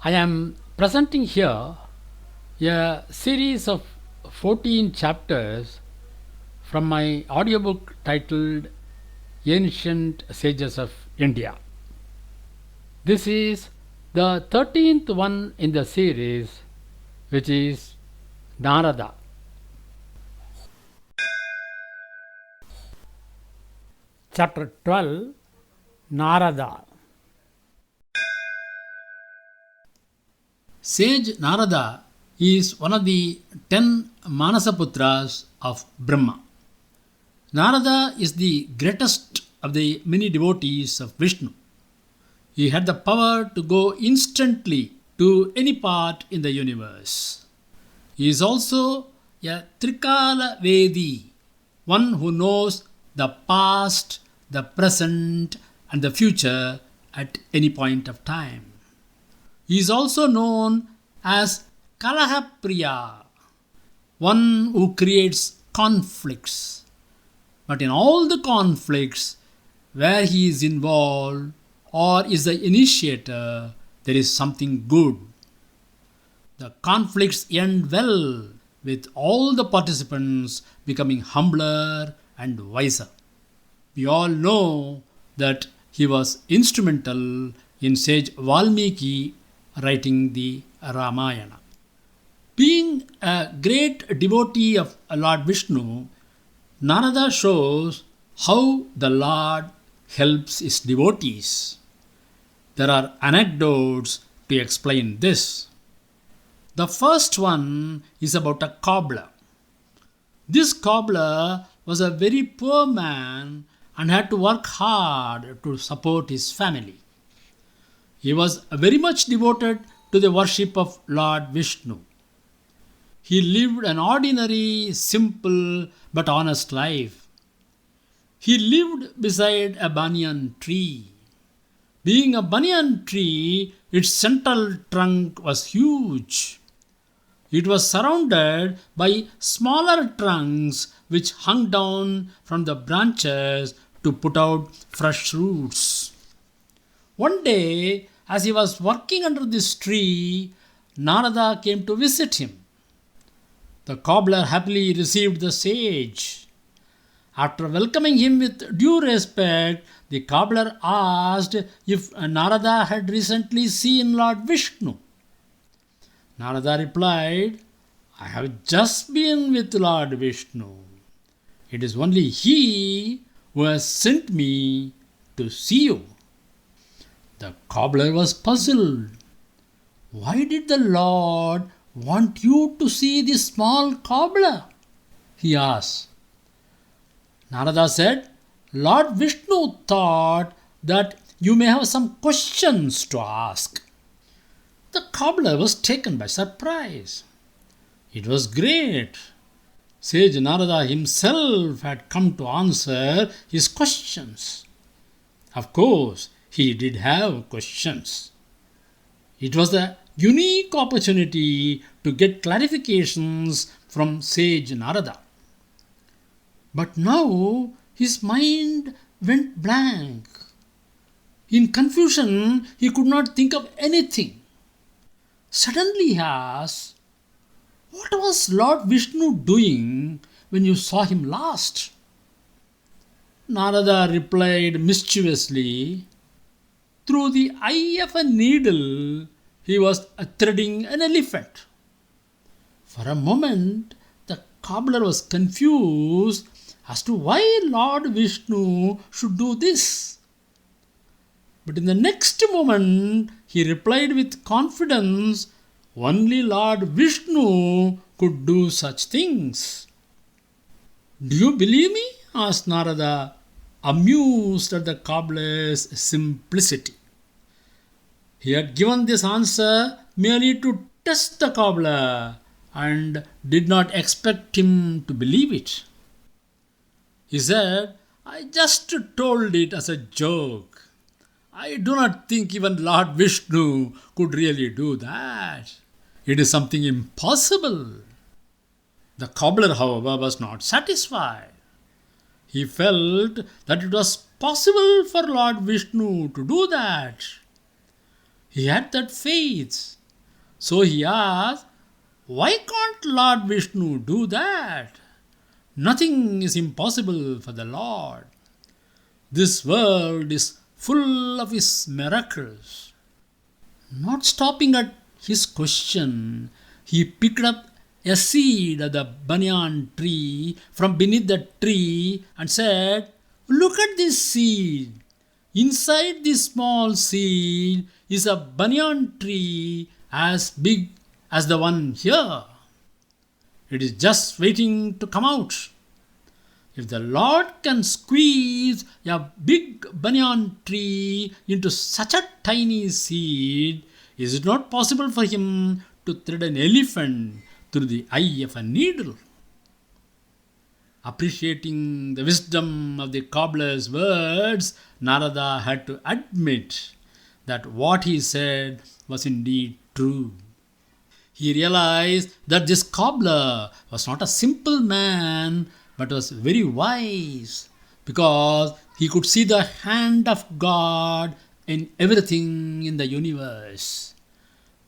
I am presenting here a series of 14 chapters from my audiobook titled Ancient Sages of India. This is the 13th one in the series, which is Narada. Chapter 12, Narada. Sage Narada is one of the 10 Manasaputras of Brahma. Narada is the greatest of the many devotees of Vishnu. He had the power to go instantly to any part in the universe. He is also a Trikala Vedi, one who knows the past, the present, and the future at any point of time. He is also known as Kalahapriya, one who creates conflicts. But in all the conflicts where he is involved or is the initiator, there is something good. The conflicts end well, with all the participants becoming humbler and wiser. We all know that he was instrumental in sage Valmiki writing the Ramayana. Being a great devotee of Lord Vishnu, Narada shows how the Lord helps his devotees. There are anecdotes to explain this. The first one is about a cobbler. This cobbler was a very poor man and had to work hard to support his family. He was very much devoted to the worship of Lord Vishnu. He lived an ordinary, simple, but honest life. He lived beside a banyan tree. Being a banyan tree, its central trunk was huge. It was surrounded by smaller trunks which hung down from the branches to put out fresh roots. One day, as he was working under this tree, Narada came to visit him. The cobbler happily received the sage. After welcoming him with due respect, the cobbler asked if Narada had recently seen Lord Vishnu. Narada replied, "I have just been with Lord Vishnu. It is only he who has sent me to see you." The cobbler was puzzled. Why did the Lord want you to see this small cobbler? He asked. Narada said, Lord Vishnu thought that you may have some questions to ask. The cobbler was taken by surprise. It was great. Sage Narada himself had come to answer his questions. Of course, he did have questions. It was a unique opportunity to get clarifications from Sage Narada. But now his mind went blank. In confusion, he could not think of anything. Suddenly he asked, "What was Lord Vishnu doing when you saw him last?" Narada replied mischievously, "Through the eye of a needle, he was threading an elephant." For a moment, the cobbler was confused as to why Lord Vishnu should do this. But in the next moment, he replied with confidence, "Only Lord Vishnu could do such things." "Do you believe me?" asked Narada, amused at the cobbler's simplicity. He had given this answer merely to test the cobbler and did not expect him to believe it. He said, "I just told it as a joke. I do not think even Lord Vishnu could really do that. It is something impossible." The cobbler, however, was not satisfied. He felt that it was possible for Lord Vishnu to do that. He had that faith. So he asked, why can't Lord Vishnu do that? Nothing is impossible for the Lord. This world is full of His miracles. Not stopping at his question, he picked up a seed of the banyan tree from beneath the tree and said, look at this seed. Inside this small seed is a banyan tree as big as the one here. It is just waiting to come out. If the Lord can squeeze a big banyan tree into such a tiny seed, is it not possible for Him to thread an elephant through the eye of a needle? Appreciating the wisdom of the cobbler's words, Narada had to admit that what he said was indeed true. He realized that this cobbler was not a simple man, but was very wise, because he could see the hand of God in everything in the universe.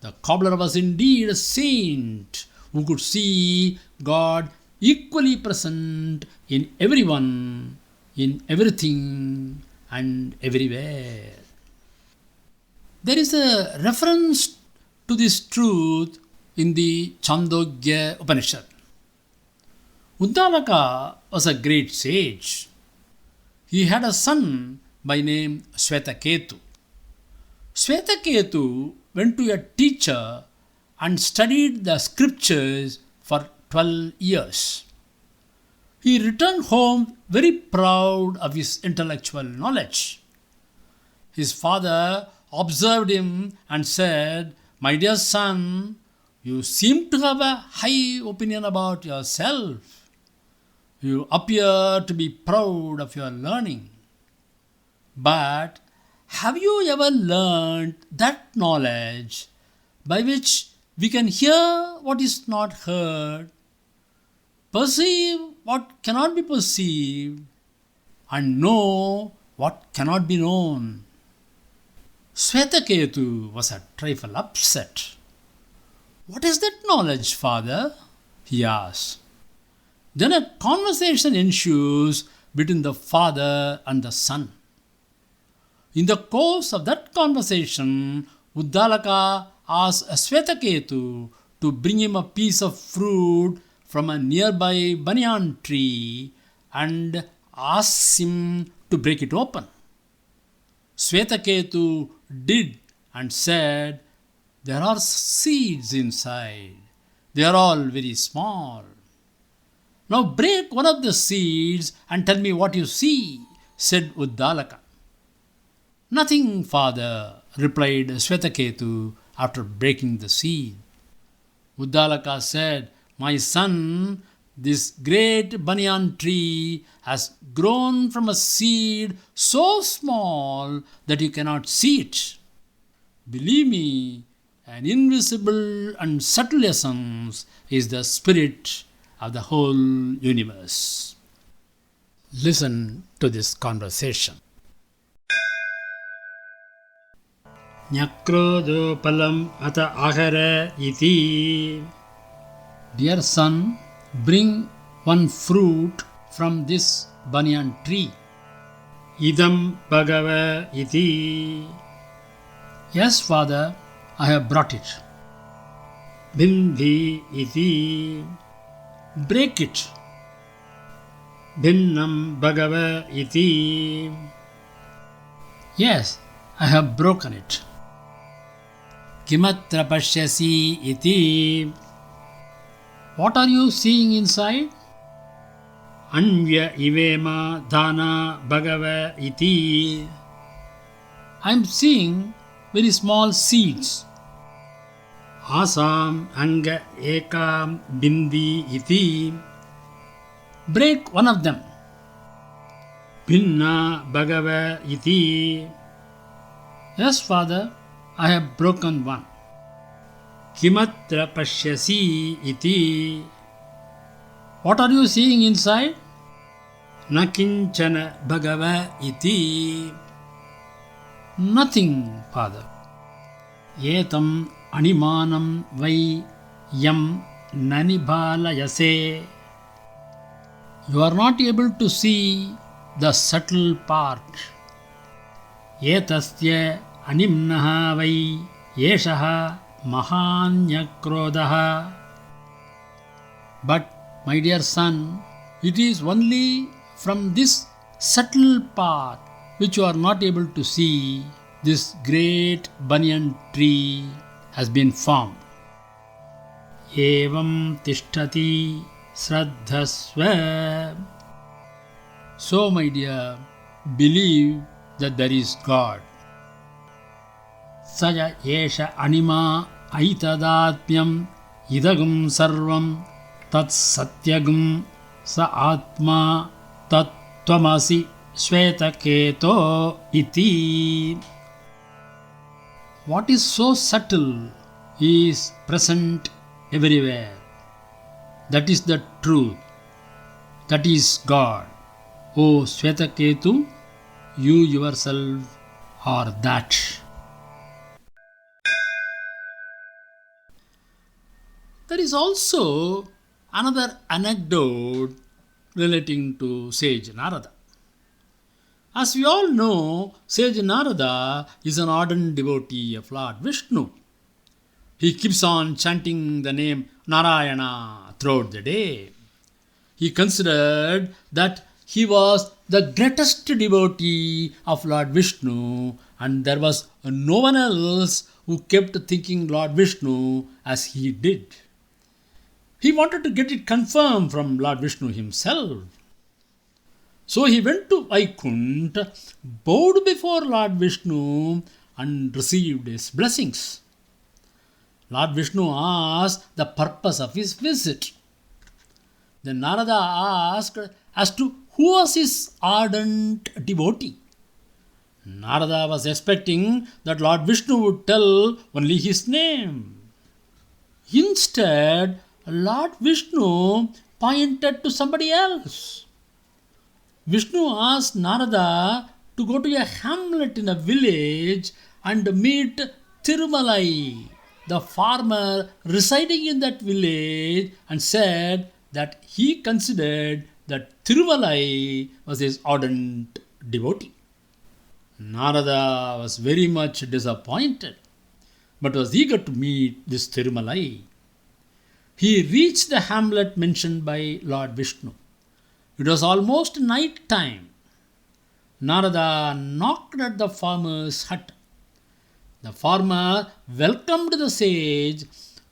The cobbler was indeed a saint who could see God equally present in everyone, in everything, and everywhere. There is a reference to this truth in the Chandogya Upanishad. Uddalaka was a great sage. He had a son by name Swetaketu. Swetaketu went to a teacher and studied the scriptures for 12 years. He returned home very proud of his intellectual knowledge. His father observed him and said, my dear son, you seem to have a high opinion about yourself. You appear to be proud of your learning. But have you ever learned that knowledge by which we can hear what is not heard, perceive what cannot be perceived, and know what cannot be known? Swetaketu was a trifle upset. What is that knowledge, father? He asked. Then a conversation ensues between the father and the son. In the course of that conversation, Uddalaka asked Swetaketu to bring him a piece of fruit from a nearby banyan tree and asks him to break it open. Swetaketu did and said, there are seeds inside. They are all very small. Now break one of the seeds and tell me what you see, said Uddalaka. Nothing, father, replied Swetaketu after breaking the seed. Uddalaka said, my son, this great banyan tree has grown from a seed so small that you cannot see it. Believe me, an invisible and subtle essence is the spirit of the whole universe. Listen to this conversation. Nyakrodo palam ata ahara iti. Dear son, bring one fruit from this banyan tree. Idam bhagava iti. Yes, father, I have brought it. Bindhi iti. Break it. Bhinnam bhagava iti. Yes, I have broken it. Kimatra pashyasi iti. What are you seeing inside? Anvya ivema dhana bhagava iti. I am seeing very small seeds. Asam anga ekam bindi iti. Break one of them. Bhinna bhagava iti. Yes, father, I have broken one. Kimatra pashyasi iti. What are you seeing inside? Nakinchana bhagava iti. Nothing, father. एतं अणिमानं वै यं ननिबालयसे. You are not able to see the subtle part. एतस्य अनिम्नः वै एषः महान्यक्रोधः. But, my dear son, it is only from this subtle part which you are not able to see this great banyan tree has been formed. Evam tishtati sraddhasva. So, my dear, believe that there is God. Saja yesha anima aitadatmyam idagum sarvam tat satyagum sa atma tat tvamasi Shvetaketo iti. What is so subtle is present everywhere. That is the truth. That is God. O Shvetaketu, you yourself are that. There is also another anecdote relating to sage Narada. As we all know, sage Narada is an ardent devotee of Lord Vishnu. He keeps on chanting the name Narayana throughout the day. He considered that he was the greatest devotee of Lord Vishnu, and there was no one else who kept thinking Lord Vishnu as he did. He wanted to get it confirmed from Lord Vishnu himself. So he went to Vaikuntha, bowed before Lord Vishnu and received his blessings. Lord Vishnu asked the purpose of his visit. Then Narada asked as to who was his ardent devotee. Narada was expecting that Lord Vishnu would tell only his name. Instead, Lord Vishnu pointed to somebody else. Vishnu asked Narada to go to a hamlet in a village and meet Thirumalai, the farmer residing in that village, and said that he considered that Thirumalai was his ardent devotee. Narada was very much disappointed, but was eager to meet this Thirumalai. He reached the hamlet mentioned by Lord Vishnu. It was almost night time. Narada knocked at the farmer's hut. The farmer welcomed the sage,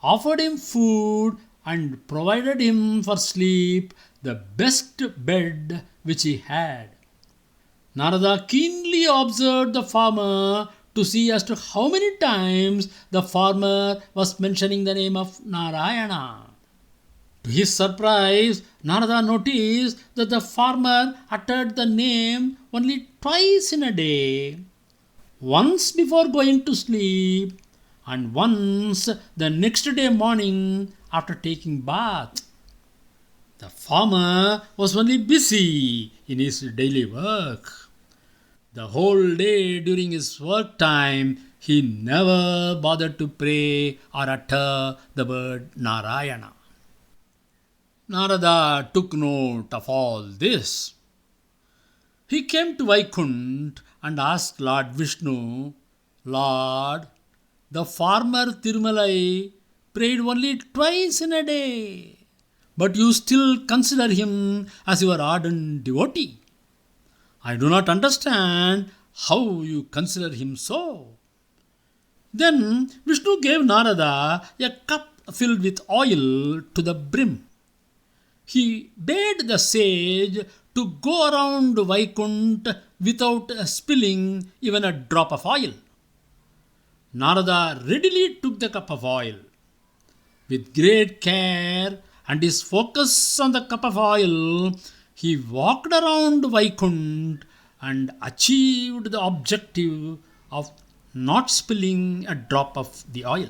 offered him food, and provided him for sleep the best bed which he had. Narada keenly observed the farmer to see as to how many times the farmer was mentioning the name of Narayana. To his surprise, Narada noticed that the farmer uttered the name only twice in a day, once before going to sleep and once the next day morning after taking bath. The farmer was only busy in his daily work. The whole day during his work time, he never bothered to pray or utter the word Narayana. Narada took note of all this. He came to Vaikuntha and asked Lord Vishnu, Lord, the farmer Thirumalai prayed only twice in a day, but you still consider him as your ardent devotee. I do not understand how you consider him so. Then Vishnu gave Narada a cup filled with oil to the brim. He bade the sage to go around Vaikuntha without spilling even a drop of oil. Narada readily took the cup of oil. With great care and his focus on the cup of oil, he walked around Vaikuntha and achieved the objective of not spilling a drop of the oil.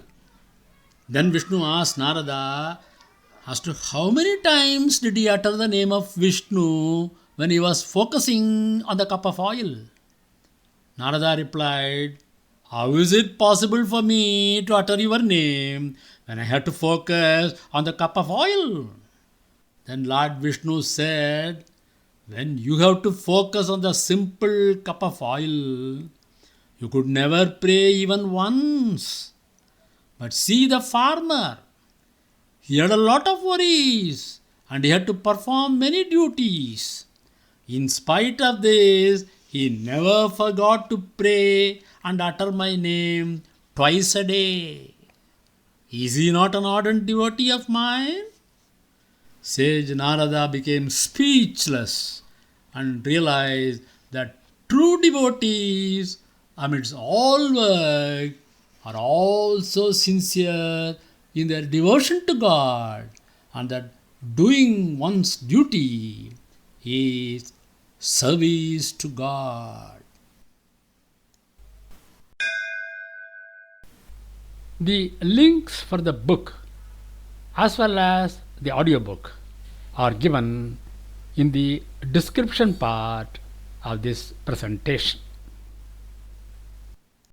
Then Vishnu asked Narada as to how many times did he utter the name of Vishnu when he was focusing on the cup of oil. Narada replied, How is it possible for me to utter your name when I have to focus on the cup of oil? Then Lord Vishnu said, when you have to focus on the simple cup of oil, you could never pray even once. But see the farmer. He had a lot of worries and he had to perform many duties. In spite of this, he never forgot to pray and utter my name twice a day. Is he not an ardent devotee of mine? Sage Narada became speechless and realized that true devotees, amidst all work, are also sincere in their devotion to God, and that doing one's duty is service to God. The links for the book as well as the audiobook are given in the description part of this presentation.